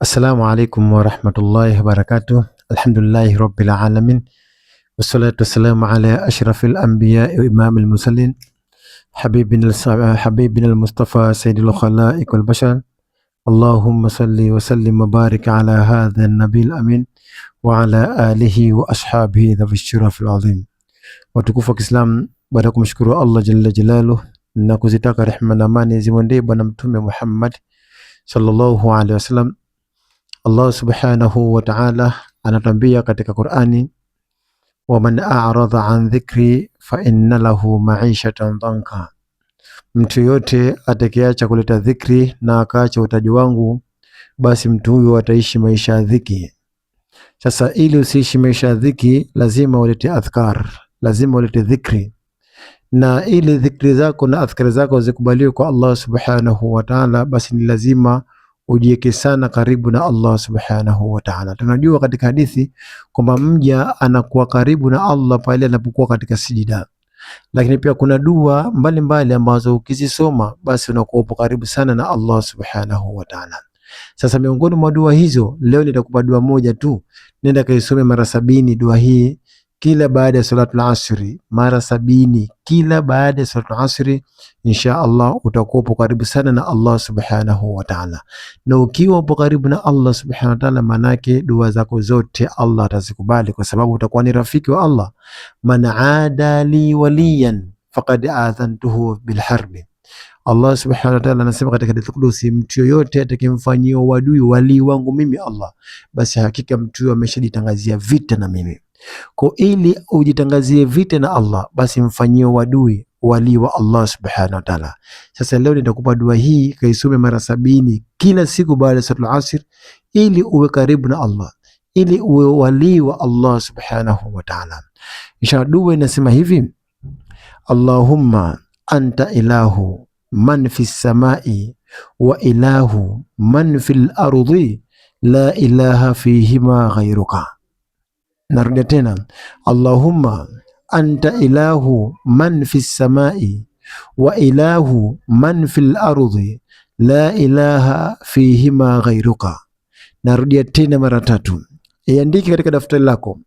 Assalamu alaikum warahmatullahi wabarakatuh. Alhamdulillahi rabbil alamin. Wassalatu wassalamu ala ashrafil anbiya wa imamil mursalin habibina al-Mustafa sayyidil khalaiq wal bashar. Allahumma salli wa sallim wa barik ala hadha an-nabil amin wa ala alihi wa ashabihi dhawi shirafil azim. Watukufu wa Kiislamu, baada ya kumshukuru Allah jalla jalaluhu na kuzitaka rehema na amani zimwendee bwana mtume Muhammad sallallahu alaihi wasallam, Allah subhanahu wa ta'ala anatuambia katika Qur'ani, wa man a'rada an dhikri fa inna lahu ma'ishatan dhanka, mtu yote atakayeacha kuleta dhikri na akaacha utaji wangu, basi mtu huyo ataishi maisha ya dhiki. Sasa ili usiishi maisha ya dhiki, lazima ulete adhkar, lazima ulete dhikri, na ili dhikri zako na adhkari zako zikubaliwe kwa Allah subhanahu wa ta'ala, basi ni lazima ujieke sana karibu na Allah subhanahu wa ta'ala. Tunajua katika hadithi kwamba mja anakuwa karibu na Allah pale anapokuwa katika sijida, lakini pia kuna dua mbalimbali ambazo ukizisoma basi unakuwa karibu sana na Allah subhanahu wa ta'ala. Sasa miongoni mwa dua hizo, leo nitakupa dua moja tu, nenda kaisome mara 70 dua hii kila baada ya salatu al-asri, mara 70 kila baada ya salatu al-asri. Insha Allah utakuwa karibu sana na Allah subhanahu wa ta'ala, na ukiwa upo karibu na Allah subhanahu wa ta'ala, manake dua zako zote Allah atazikubali, kwa sababu utakuwa ni rafiki wa Allah. Man aada li waliyan faqad adhantuhu bil harbi. Allah subhanahu wa ta'ala anasema katika hadithi kudusi, mtu yoyote atakayemfanyia wadui wali wangu mimi Allah, basi hakika mtu huyo ameshajitangazia vita na mimi. Kwa ili ujitangazie vita na Allah, basi mfanyie wadui wali wa Allah subhanahu wa ta'ala. Sasa leo nitakupa dua hii, kaisome mara 70 kila siku baada ya salatul asr, ili uwe karibu na Allah, ili uwe wali wa Allah subhanahu wa ta'ala. Insha dua inasema hivi: Allahumma anta ilahu man fis samai wa ilahu man fil ardi la ilaha fihima ghayruka. Narudia tena, Allahumma anta ilahu man fis samai wa ilahu man fil ardi la ilaha fihima ghayruka. Narudia tena mara 3, iandike katika daftari lako.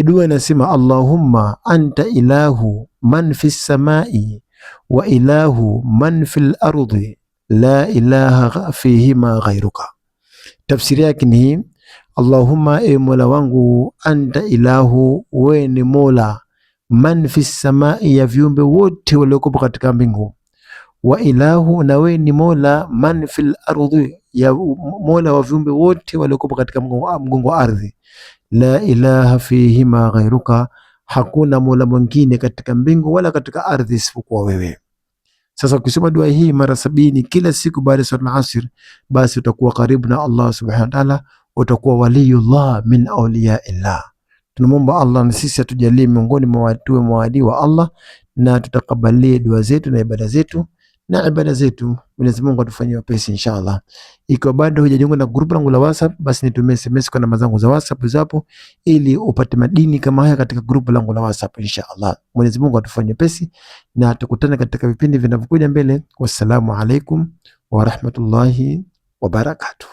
Dua inasema Allahumma anta ilahu man fis samai wa ilahu man fil ardi la ilaha fihima ghayruka. Tafsiri yake ni Allahumma, e Mola wangu, anta ilahu, we ni Mola, man fis samai, ya viumbe wote waliokuwa katika mbingu, wa ilahu, na we ni Mola, man fil ardi, ya Mola wa viumbe wote waliokuwa katika mgongo wa ardhi, la ilaha fihima ghairuka, hakuna Mola mwingine katika mbingu wala katika ardhi isipokuwa wewe. Sasa ukisoma dua hii mara 70 kila siku baada ya salatul asr, basi utakuwa karibu na Allah subhanahu wa ta'ala, utakuwa waliyullah min awliyaillah. Tunamwomba Allah na sisi atujalie miongoni mwa watu mwadi wa Allah, na tutakabalie dua zetu na ibada zetu Mwenyezi Mungu atufanyie wepesi inshallah. Ikiwa bado hujajiunga na grupu langu la WhatsApp, basi nitumie SMS kwa namba zangu za WhatsApp zapo, ili upate madini kama haya katika grupu langu la WhatsApp inshallah. Mwenyezi Mungu atufanyie wepesi, na tukutane katika vipindi vinavyokuja mbele. Wassalamu alaikum wa rahmatullahi wa barakatuh.